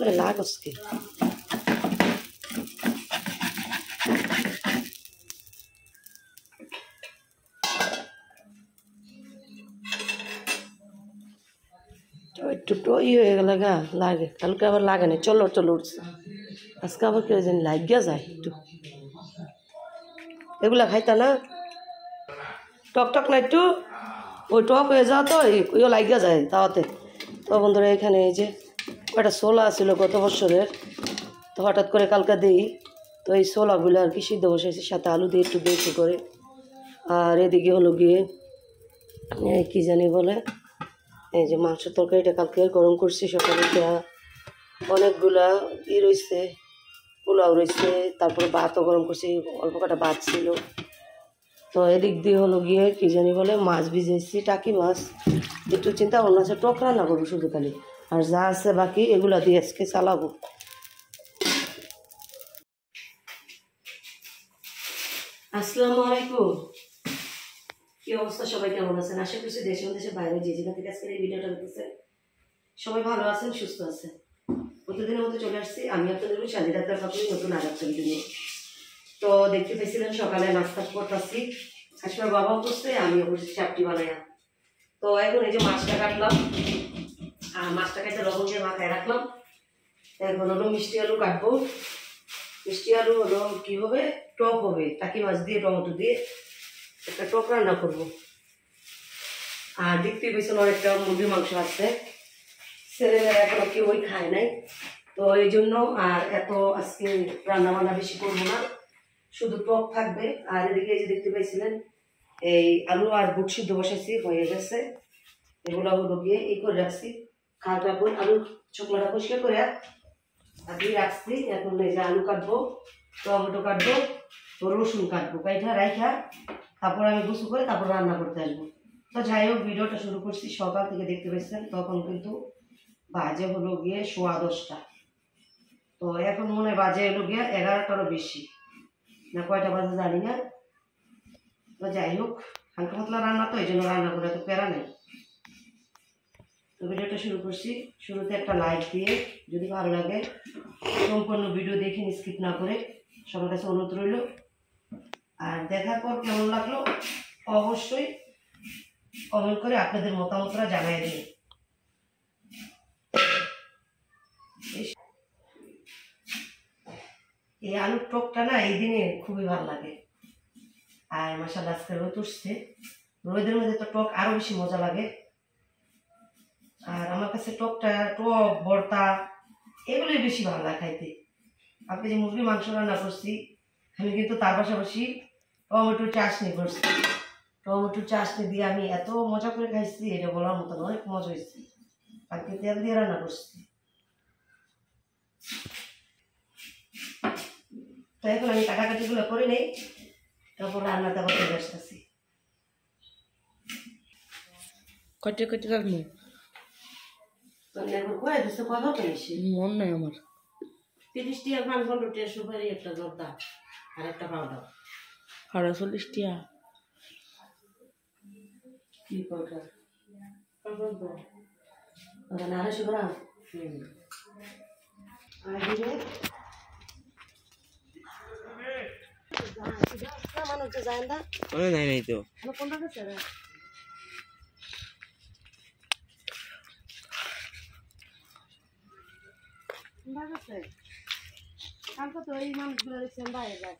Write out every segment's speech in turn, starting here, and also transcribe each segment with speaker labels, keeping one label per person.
Speaker 1: করে লাগসকে একটু টই হয়ে গেল গা লাগে কালকে আবার লাগে না চলো চলো উঠছে আজকে আবার কেউ জানি লাগিয়া যায় একটু এগুলা খাইতা না টক টক না একটু ওই টক হয়ে যাও তো ওইও লাগিয়া যায় তাওয়াতে তো বন্ধুরা এখানে এই যে একটা ছোলা ছিল গত বছরের তো হঠাৎ করে কালকা দিই তো এই ছোলাগুলো আর কি সিদ্ধ বসেছি সাথে আলু দিয়ে একটু বেশি করে আর এদিকে হলো গিয়ে কী জানি বলে এই যে মাংস তরকারিটা কালকে গরম করছি সকালে অনেকগুলা রয়েছে পোলাও রয়েছে তারপরে ভাতও গরম করছি অল্প কটা ভাত ছিল তো এদিক দিয়ে হলো গিয়ে কী জানি বলে মাছ ভিজেছি টাকি মাছ একটু চিন্তা ভাবনা আছে টক রান্না করবো শুধু খালি আর যা আছে বাকি এগুলা দিয়ে আজকে চালাবো আসসালামু আলাইকুম কি অবস্থা সবাই কেমন আছেন আশা করছি দেশে দেশের বাইরে যে যেখান থেকে আজকে এই ভিডিওটা দেখতেছেন সবাই ভালো আছেন সুস্থ আছেন প্রতিদিনের মতো চলে আসছি আমি আপনাদের সাজিদ আক্তার কাপুরের নতুন আরেকটা ভিডিও নিয়ে তো দেখতে পেয়েছিলেন সকালে নাস্তা করতেছি আসলে বাবাও করছে আমিও করছি চাপটি বানাইয়া তো এখন এই যে মাছটা কাটলাম আর মাছটা কেটে লবণ দিয়ে মাথায় রাখলাম এখন হলো মিষ্টি আলু কাটবো মিষ্টি আলু হলো কী হবে টক হবে টাকি মাছ দিয়ে টমেটো দিয়ে একটা টক রান্না করবো আর দেখতে পেয়েছেন অনেকটা মুরগির মাংস আছে ছেলেমেয়েরা এখনো কেউ ওই খায় নাই তো এই জন্য আর এত আজকে রান্না বান্না বেশি করবো না শুধু টক থাকবে আর এদিকে এই যে দেখতে পেয়েছিলেন এই আলু আর বুট সিদ্ধ বসাইছি হয়ে গেছে এগুলো হলো গিয়ে এই করে রাখছি খাওয়া করে আলু চোখলাটা পরিষ্কার করে দিয়ে রাখছি এখন এই যে আলু কাটবো টমেটো কাটবো রসুন কাটবো কাইটা রাইখা তারপর আমি গুছু করে তারপর রান্না করতে আসবো তো যাই হোক ভিডিওটা শুরু করছি সকাল থেকে দেখতে পেয়েছেন তখন কিন্তু বাজে হলো গিয়ে 10:15 তো এখন মনে বাজে হলো গিয়ে 11টারও বেশি না কয়টা বাজে জানি না তো যাই হোক হালকা পাতলা রান্না তো এই জন্য রান্না করে তো প্যারা নেই তো ভিডিওটা শুরু করছি শুরুতে একটা লাইক দিয়ে যদি ভালো লাগে সম্পূর্ণ ভিডিও দেখে স্কিপ না করে সবার কাছে অনুরোধ রইল আর দেখার পর কেমন লাগলো অবশ্যই কমেন্ট করে আপনাদের মতামতটা জানিয়ে দিন এই আলুর টকটা না এই দিনে খুবই ভালো লাগে আর মাশাআল্লাহ আজকে রোদ উঠছে রোদের মধ্যে তো টক আরো বেশি মজা লাগে আর আমার কাছে টকটা টক ভর্তা এগুলোই বেশি ভালো লাগে খাইতে আপনি যে মুরগির মাংস রান্না করছি আমি কিন্তু তার পাশাপাশি টমেটোর চাটনি করছি টমেটোর চাটনি দিয়ে আমি এত মজা করে খাইছি এটা বলার মতন অনেক মজা হয়েছে কালকে তেল দিয়ে রান্না করছি তো এখন আমি কাটাকাটিগুলো করে নেই তারপর রান্নাতে আবার চলে আসতেছি
Speaker 2: কটে কটে রাখবো
Speaker 1: এখন কয়ে দিচ্ছে কথা পেয়েছি
Speaker 2: মন নাই আমার
Speaker 1: 30 টাকা 15 টাকা সুপারি একটা জর্দা আর একটা পাউডার
Speaker 2: 40 টাকা
Speaker 1: কি পাউডার ওখানে 250 গ্রাম আর দিলে মানুষ যায় না
Speaker 2: নাই নাই তো
Speaker 1: কোনটা গেছে রে কালকে তো এই মানুষগুলো দেখছেন বাইরে যায়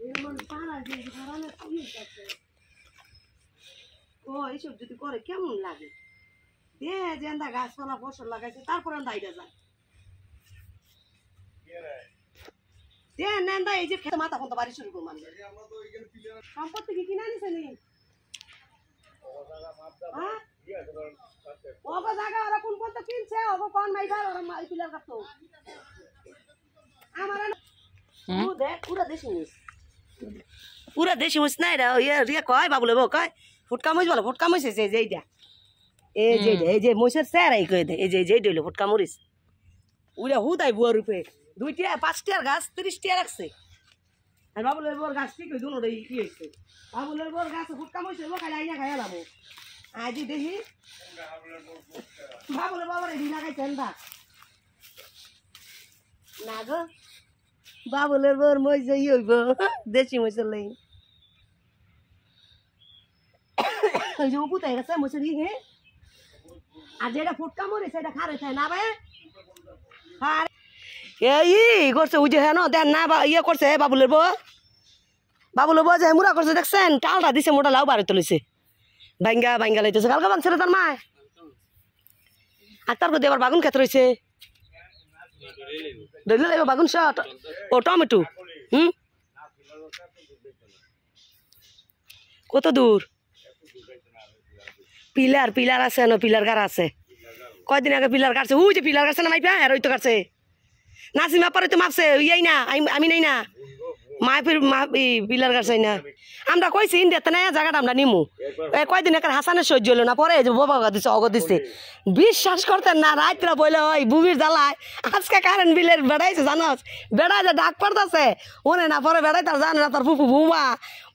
Speaker 1: এই মানুষ পাড়া দিয়ে ধরানোর কি আছে ও এইসব যদি করে কেমন লাগে দে জেন্দা গাছপালা ফসল লাগাইছে তারপরে দাইটা যায় দে নেন্দা এই যে খেতে মাথা ফোন বাড়ি শুরু করবো মানে সম্পত্তি কি কিনা নিছে নি ওগো জায়গা ওরা কোন পর্যন্ত কিনছে ওগো কোন মাইবার ওরা মাই পিলার কাটতো আমার দেখ পুরা দেশি মুছ নাই রে ইয়ে কয় বাবুলে বউ কয় ফুটকা মরিচ বলো ফুটকা মরিচ এই যে এইটা এই যে মরিচের চেহারাই কয়ে দেয় এই যে ডইলো ফুটকা মরিচ উড়ে হুদাই বুয়ার রূপে 2 টাকা 5 টাকার গাছ 30 টাকা রাখছে আর বাবুলের বউর গাছ ঠিক হই দুনোটাই কি হয়েছে বাবুলের বউর গাছ ফুটকা মরিচ হইব খালি আইনা খাইয়া লাবো আজ দেখি বাবুলের বাবার এই না খাইছেন দা না গো বাবুলের বর মই যাই হইব দেশি মশার লাই ওই যে উপু তাই গেছে মশার কি আর যেটা ফুটকা মরে সেটা খারে খায় না ভাই এই করছে ওই যে হ্যাঁ দেন না ইয়ে করছে বাবুলের বউ যে মুড়া করছে দেখছেন টালটা দিছে মোটা লাউ বাড়ি তুলেছে ভাঙ্গা লাইতেছে কালকে ভাঙছিল তার মা আর তারপর এবার বাগুন খেতে রয়েছে বাগুন শাক ও টমেটো কত দূর পিলার আছে না পিলার গাড়া আছে কয়দিন আগে পিলার কাটছে ওই যে পিলার কাটছে না মাইপা আর ওই তো কাটছে নাসিমা পরে তো মাপছে ইয়াই না আমি নেই না পিলার কাটছে না আমরা কইছি ইন্ডিয়াতে না জায়গাটা আমরা নিমু কয়দিন একটা হাসানের সহ্য হলো না পরে যে বাবা দিচ্ছে অগ দিচ্ছে বিশ্বাস করতেন না রাত্রা বলে ওই বুবির জ্বালায় আজকে কারেন্ট বিলের বেড়াইছে জানোস বেড়াই যে ডাক পড়তেছে ওনে না পরে বেড়াই তার জানে না তার ফুফু বুমা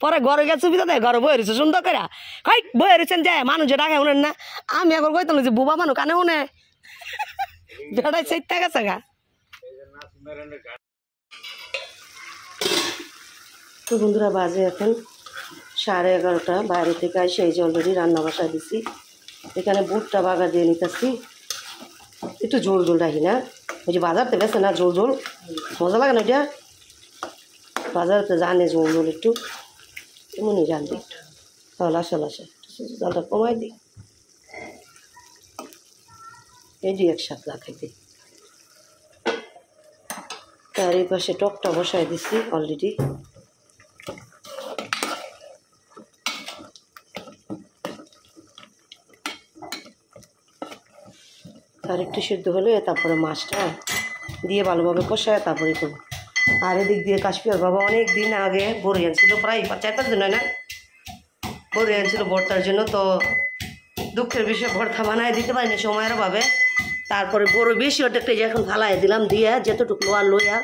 Speaker 1: পরে ঘরে গেছে সুবিধা দেয় ঘরে বই রয়েছে সুন্দর করে হাই বই রয়েছেন যে মানুষ যে ডাকে উনেন না আমি একবার কইতাম যে বুবা মানুষ কানে উনে বেড়াই সেইটা গেছে গা তো বন্ধুরা বাজে এখন 11:30 বাইরে থেকে আসে এই যে অলরেডি রান্না বসায় দিছি এখানে বুটটা বাগা দিয়ে নিতেছি একটু জোল রাখি না ওই যে বাজারতে বেছে না জোল মজা লাগে না এটা বাজারতে জানে জোল একটু এমনই জানবে একটু তাহলে আসে জলটা কমাই দিই এই যে একসাথে রাখাই দিই তার এই পাশে টকটা বসায় দিছি অলরেডি আর একটু সিদ্ধ হলে তারপরে মাছটা দিয়ে ভালোভাবে কষায় তারপরে করবো আর এদিক দিয়ে কাশ্মীর বাবা অনেক দিন আগে বড়ি আনছিল প্রায় 4-5 দিন হয় না বড়ি আনছিল ভর্তার জন্য তো দুঃখের বিষয় ভর্তা বানায় দিতে পারিনি সময়ের অভাবে তারপরে বড় বেশি ওটা যে এখন ফালাই দিলাম দিয়ে যেতটুকু লোয়া লইয়া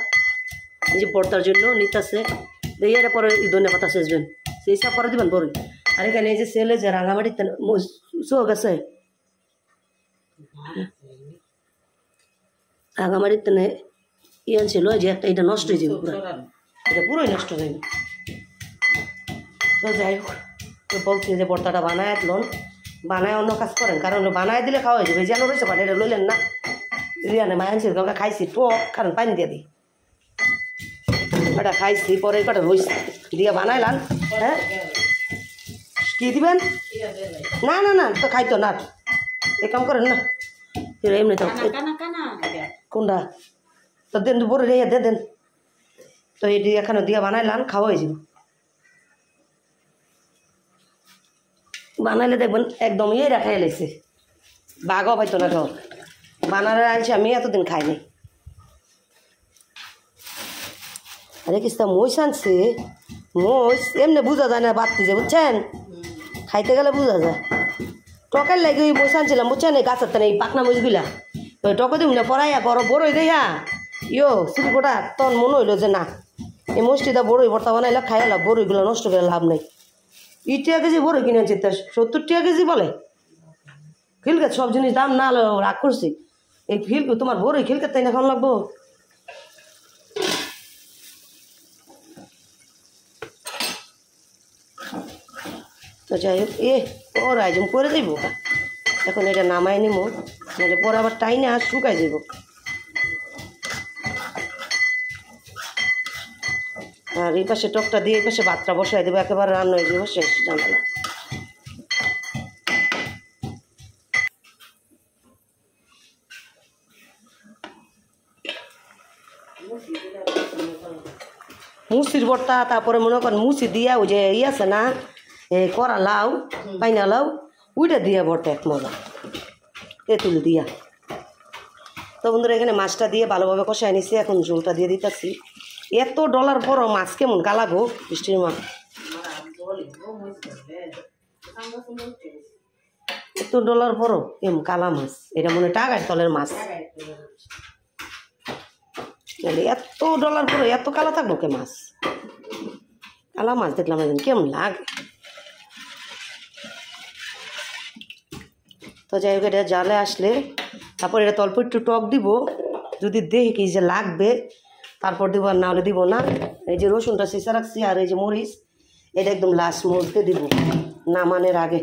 Speaker 1: এই যে ভর্তার জন্য নিতেছে দিয়ে এটা পরে ধনিয়া পাতা সেচবেন সেই সব পরে দিবেন বড়ি আর এখানে এই যে ছেলে যে রাঙামাটিতে চোখ আছে রাঙামাটিতে ইয়ে ছিল যে একটা এটা নষ্ট হয়ে যাবে পুরো এটা পুরোই নষ্ট হয়ে যাবে তো যাই হোক তো বলছি যে ভর্তাটা বানায় দিলেন বানায় অন্য কাজ করেন কারণ বানায় দিলে খাওয়া যাবে যেন রয়েছে পানি এটা লইলেন না রিয়ানে মায়ানছির কাউকে খাইছি টক কারণ পানি দিয়ে দিই এটা খাইছি পরে কটা রয়েছে দিয়ে বানাইলাম হ্যাঁ কি দিবেন না তো খাইতো না এ কাম করেন না এমনি তো কোনটা তো দেন বড় রে দেন তো এটি এখানে দিয়ে বানাইলাম খাওয়া হয়ে যাব বানাইলে দেখবেন একদম ইয়ে রাখাই লাগছে বাঘও পাইতো না তো বানারে আনছি আমি এতদিন খাইনি আরে কিস্তা মহিষ আনছে মহিষ এমনি বোঝা যায় না বাড়তে যে বুঝছেন খাইতে গেলে বোঝা যায় টকের লাগে ওই মহিষ আনছিলাম বুঝছেন এই গাছের এই পাকনা মহিষগুলা ওই টকে দিম না পড়াইয়া বড়ই দেয়া চুরি কোটা তখন মনে হইলো যে না এই মহিষটিটা বড়ই ভর্তা বানাইলে খাইলা বড়ইগুলো নষ্ট করে লাভ নেই 20 টাকা কেজি বড়ই কিনে আনছি 70 টাকা কেজি বলে খিলকে সব জিনিস দাম না হলে রাগ করছি এই খিলকে তোমার বড়ই খিলকে তাই না খাওয়া লাগবো তো যাই হোক ওর আয়োজন করে দেব এখন এটা নামাই নিব নাহলে পরে আবার টাইনে আর শুকাই যাব আর এই পাশে টকটা দিয়ে এই পাশে ভাতটা বসাই দেবো একেবারে রান্না হয়ে যাবো শেষ জানলা মুসির ভর্তা তারপরে মনে করেন মুসি দিয়া ওই যে ই আছে না করা লাউ পাইনা লাউ ওইটা দিয়া ভর্তা এক মজা তেঁতুল দিয়া তো বন্ধুরা এখানে মাছটা দিয়ে ভালোভাবে কষায় নিছি এখন ঝোলটা দিয়ে দিতেছি এত ডলার বড় মাছ কেমন গালাগো বৃষ্টির মাছ এত ডলার বড় কেমন কালা মাছ এটা মনে টাকায় তলের মাছ এত ডলার বড় এত কালা থাকবো কে মাছ কালা মাছ দেখলাম একদিন কেমন লাগে তো যাই হোক এটা জালে আসলে তারপর এটা অল্প একটু টক দিব যদি দেখি কি যে লাগবে তারপর দিব, আর না হলে দিব না। এই যে রসুনটা শেষে রাখছি, আর এই যে মরিচ, এটা একদম লাস্ট মুহূর্তে দিব নামানোর আগে।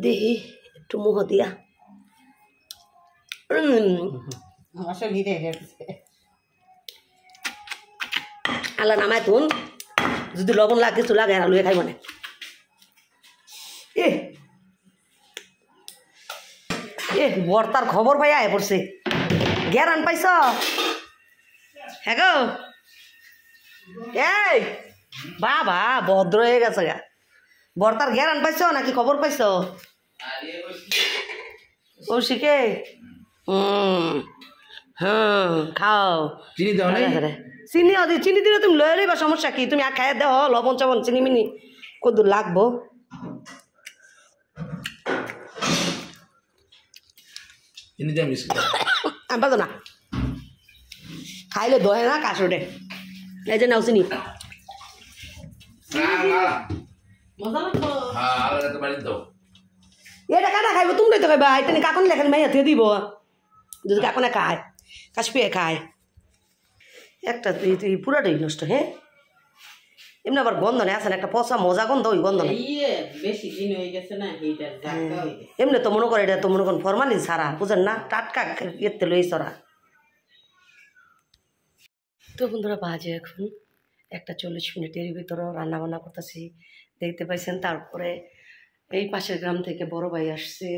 Speaker 1: দেখি একটু মুহ দিয়া আল্লাহ নামায় তুন, যদি লবণ লাগে কিছু লাগে আলু খাইব না। বর্তার খবর পাই আয় পড়ছে, জ্ঞান পাইছ? হ্যাঁ গো, এই বাবা ভদ্র হয়ে গেছে গা। বর্তার জ্ঞান পাইছ নাকি খবর পাইছ? কৌশিকে হ্যাঁ খাও। চিনি দাও না? চিনি চিনি দিলে তুমি লয়ে লইবা, সমস্যা কি? তুমি আর খাইয়ে দাও লবণ চবন চিনি মিনি কত লাগবো। আমি পারতো না, খাইলে দহে না কাশোটে। এই যে নাও চিনি। এটা কাটা খাইব, তুমি তো খাইবা। এটা কাকন লেখেন মাইয়া থেকে দিব, যদি কাকনে খায় কাশ পেয়ে খায়। একটা তুই পুরাটাই নষ্ট। হ্যাঁ এমনি আবার গন্ধ নেই আছে না, একটা পচা মজা গন্ধ, ওই গন্ধ নেই। এমনি তো মনে করে এটা তো মনে করেন ফরমালিন ছাড়া, বুঝেন না, টাটকা এতে লই চড়া। তো বন্ধুরা বাজে এখন 1:40 মিনিটের ভিতরেও রান্না বান্না করতেছি, দেখতে পাইছেন। তারপরে এই পাশের গ্রাম থেকে বড় ভাই আসছে,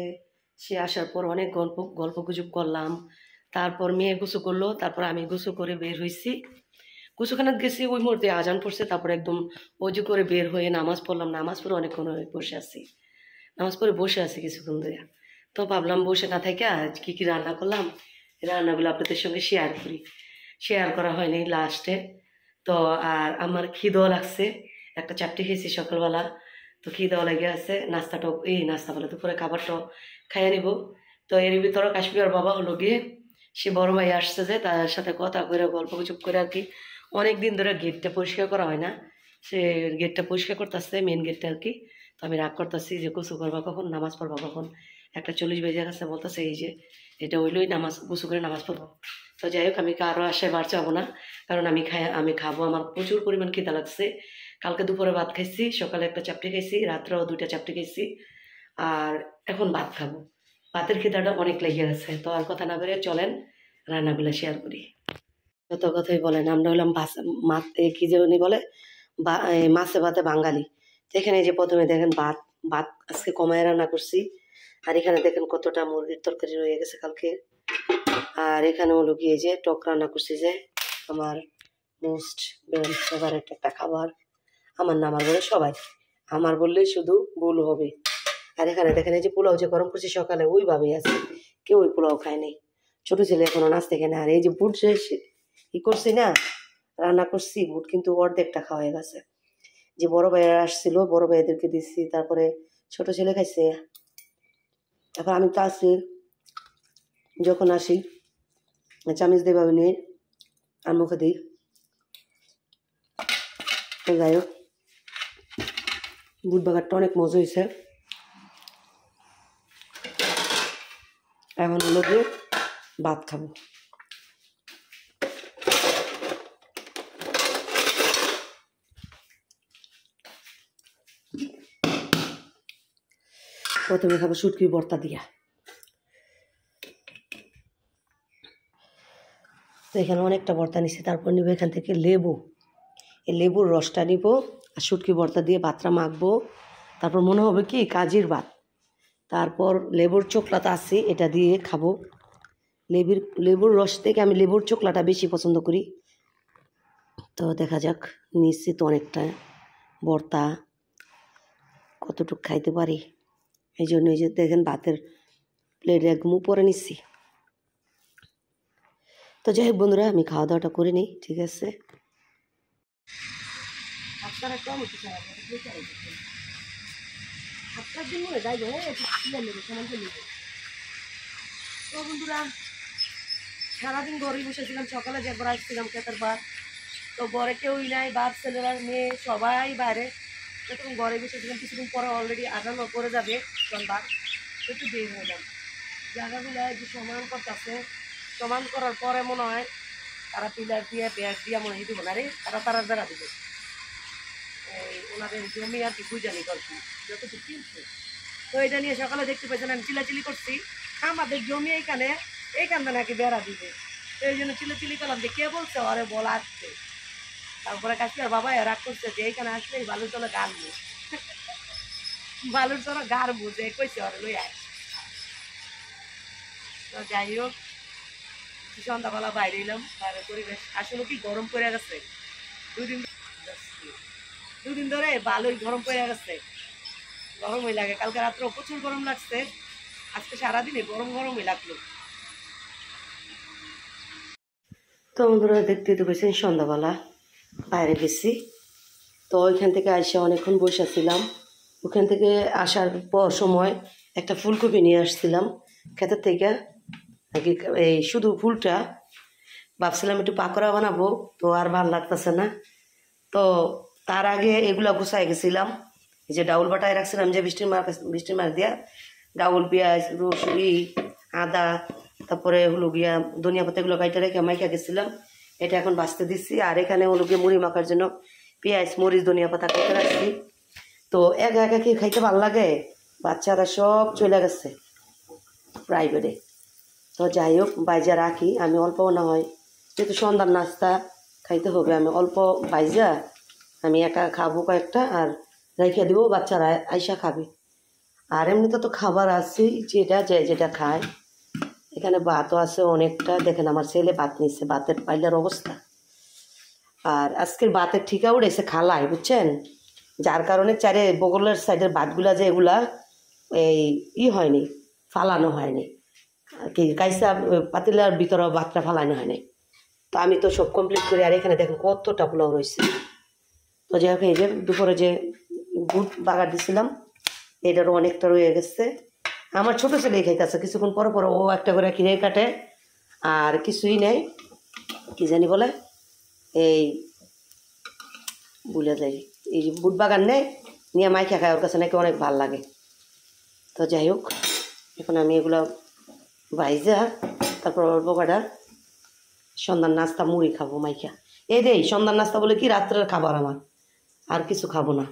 Speaker 1: সে আসার পর অনেক গল্প গুজব করলাম। তারপর মেয়ে গোসু করলো, তারপর আমি গোসু করে বের হয়েছি। গোসুখানে গেছি, ওই মুহূর্তে আজান পড়ছে। তারপর একদম অজু করে বের হয়ে নামাজ পড়লাম, নামাজ পড়ে অনেকক্ষণ বসে আছি, নামাজ পড়ে বসে আছি কিছুক্ষণ ধরে। তো ভাবলাম বসে না থেকে কী কী রান্না করলাম, রান্নাগুলো আপনাদের সঙ্গে শেয়ার করি। শেয়ার করা হয়নি লাস্টে। তো আর আমার খিদেও লাগছে, একটা চাপটি খেয়েছি সকালবেলা, তো খিদেও লেগে আছে। নাস্তাটাও নাস্তা বলে দুপুরে খাবারটাও খাইয়ে নিব। তো এর ভিতরে কাশ্মীর বাবা হলো গিয়ে, সে বড় ভাই আসছে, যে তার সাথে কথা করে গল্প গুজব করে আর কি। অনেক দিন ধরে গেটটা পরিষ্কার করা হয় না, সে গেটটা পরিষ্কার করতেছে, মেন গেটটা আর কি। তো আমি রাগ করতেছি যে গোসু করবা কখন, নামাজ পড়বা কখন, 1:40 বেজে গেছে। বলতেছে এই যে এটা হইলই নামাজ, গোসু করে নামাজ পড়বো। তো যাই হোক, আমি কারো আশায় বার যাবো না, কারণ আমি খাবো। আমার প্রচুর পরিমাণ খিদা লাগছে। কালকে দুপুরে ভাত খাইছি, সকালে একটা চাপটি খাইছি, রাত্রেও 2টা চাপটি খাইছি, আর এখন ভাত খাবো। ভাতের খিদাটা অনেক লেগে গেছে। তো আর কথা না বেরে চলেন রান্নাগুলো শেয়ার করি। যত কথাই বলেন, আমরা হলাম কি যে উনি বলে মাছে ভাতে বাঙালি। তো এখানে যে প্রথমে দেখেন ভাত আজকে কমায় রান্না করছি, আর এখানে দেখেন কতটা মুরগির তরকারি রয়ে গেছে কালকে। আর এখানে হলো গিয়ে যে টক রান্না করছি, যে আমার মোস্ট ফেভারিট একটা খাবার। আমার না, আমার বলে সবাই, আমার বললেই শুধু ভুল হবে। আর এখানে দেখেন এই যে পোলাও যে গরম করছি সকালে, ওইভাবেই আছে, কেউ ওই পোলাও খায় নাই। ছোটো ছেলে এখনো নাচতে কেনে। আর এই যে বুট যে ই করছি না, রান্না করছি, বুট কিন্তু অর্ধেকটা খাওয়া হয়ে গেছে। যে বড় ভাইয়েরা আসছিল, বড় ভাইদেরকে দিচ্ছি, তারপরে ছোট ছেলে খাইছে। তারপর আমি তো আসি, যখন আসি চামিচ দিয়ে ভাবে নিয়ে আর মুখে দিই। যাই হোক, বুট বাগারটা অনেক মজা হয়েছে। এখন হলো গিয়ে ভাত খাবো। প্রথমে খাবো শুটকির ভর্তা দিয়া। তো এখানে অনেকটা ভর্তা নিচ্ছি। তারপর নিব এখান থেকে লেবু, এই লেবুর রসটা নিব, আর শুটকি ভর্তা দিয়ে ভাতটা মাখবো। তারপর মনে হবে কি কাজির ভাত। তারপর লেবুর চোকলাটা আছে, এটা দিয়ে খাবো। লেবুর রস থেকে আমি লেবুর চোকলাটা বেশি পছন্দ করি। তো দেখা যাক, নিচ্ছি তো অনেকটা ভর্তা, কতটুকু খাইতে পারি। এই জন্য এই যে দেখেন ভাতের প্লেট একদম উপরে নিচ্ছি। তো যাই হোক বন্ধুরা, আমি খাওয়া দাওয়াটা করে নিই, ঠিক আছে। তো বন্ধুরা, সারাদিন ঘরেই বসেছিলাম, সকালে যে একবার আসছিলাম খেতের বার। তো ঘরে কেউই নাই, বাপ ছেলেরা মেয়ে সবাই বাইরে। যতক্ষণ ঘরে বসেছিলাম কিছুদিন পরে অলরেডি আগানো করে যাবে সন্ধ্যা, একটু দেরি হয়ে যাবে। জায়গাগুলো যে সমান করতেছে, সমান করার পরে মনে হয় তারা পিলার দিয়ে পেঁয়াজ দিয়ে মনে হয় দিব না রে, তারা বেড়া দিবে। এই ওনাদের জমি আর কি বুঝানি করছি যতটুকু কিনছে। তো এটা নিয়ে সকালে দেখতে পাচ্ছেন আমি চিলাচিলি করছি, আমাদের জমি এইখানটা নাকি বেড়া দিবে। তো এই জন্য চিলাচিলি করলাম যে কে বলছে ওরে বলা আসছে। তারপরে কাছে বাবা রাগ করছে যে এইখানে আসলেই বালুর চলে গাড়বো, বালুর চলে গাড়বো যে কইছে ওরে লই আয়। তো যাই হোক সন্ধ্যাবেলা বাইরে এলাম, বাইরে পরিবেশ আসলে কি গরম পড়ে গেছে। দুদিন ধরে ভালোই গরম পড়ে গেছে, গরমই লাগে। কালকে রাত্রে প্রচুর গরম লাগছে, আজকে সারাদিনে গরমই লাগলো। তো বন্ধুরা দেখতে তো পেয়েছেন সন্ধ্যাবেলা বাইরে গেছি। তো ওইখান থেকে আসে অনেকক্ষণ বসেছিলাম। ওখান থেকে আসার পর সময় একটা ফুলকপি নিয়ে আসছিলাম ক্ষেতের থেকে, নাকি এই শুধু ফুলটা ভাবছিলাম একটু পাকোড়া বানাবো, তো আর ভালো লাগতেছে না। তো তার আগে এগুলো গুছাই গেছিলাম, এই যে ডাউল বাটায় রাখছিলাম যে বৃষ্টির মার দিয়া, ডাউল, পেঁয়াজ, রসুন, আদা, তারপরে হলো গিয়া ধনিয়া পাতা, এগুলো কাইটা রেখে মাইকা গেছিলাম। এটা এখন বাঁচতে দিচ্ছি। আর এখানে হলো গিয়ে মুড়ি মাখার জন্য পেঁয়াজ, মরিচ, ধনিয়া পাতা কেটে রাখছি। তো একা একা কি খাইতে ভালো লাগে, বাচ্চারা সব চলে গেছে প্রাইভেটে। তো যাই হোক বাইজা রাখি, আমি অল্প না হয় যেহেতু সন্ধ্যার নাস্তা খাইতে হবে, আমি অল্প বাইজা আমি একা খাবো কয়েকটা, আর রেখে দিব, বাচ্চারা আইসা খাবে। আর এমনিতে তো খাবার আছে যেটা খায়। এখানে ভাতও আছে অনেকটা, দেখেন আমার ছেলে ভাত নিচ্ছে, ভাতের পাইলার অবস্থা। আর আজকের ভাতের ঠিকা উঠেছে খালায়, বুঝছেন, যার কারণে চারে বগলের সাইডের ভাতগুলা যে এগুলা হয়নি, ফালানো হয়নি, কি কাইসা পাতিলার ভিতরে ভাতটা ফালানো হয়নি। তো আমি তো সব কমপ্লিট করি। আর এখানে দেখেন কতটা পোলাও রয়েছে। তো যাই হোক এই যে দুপুরে যে বুট বাগার দিছিলাম এটারও অনেকটা রয়ে গেছে। আমার ছোটো ছেলে খাইতেছে, কিছুক্ষণ পরে পরে ও একটা করে কিনে কাটে, আর কিছুই নেই, কি জানি বলে এই ভুলে যাই, এই যে বুট বাগান নেই নিয়ে মাইখা খায়, ওর কাছে নাকি অনেক ভাল লাগে। তো যাই হোক এখন আমি এগুলো ভাইজা তারপর অল্প কটা সন্ধ্যার নাস্তা মুড়ি খাবো মাইখা। এই রে সন্ধ্যার নাস্তা বলে কি রাত্রের খাবার আমার, আর কিছু খাবো না।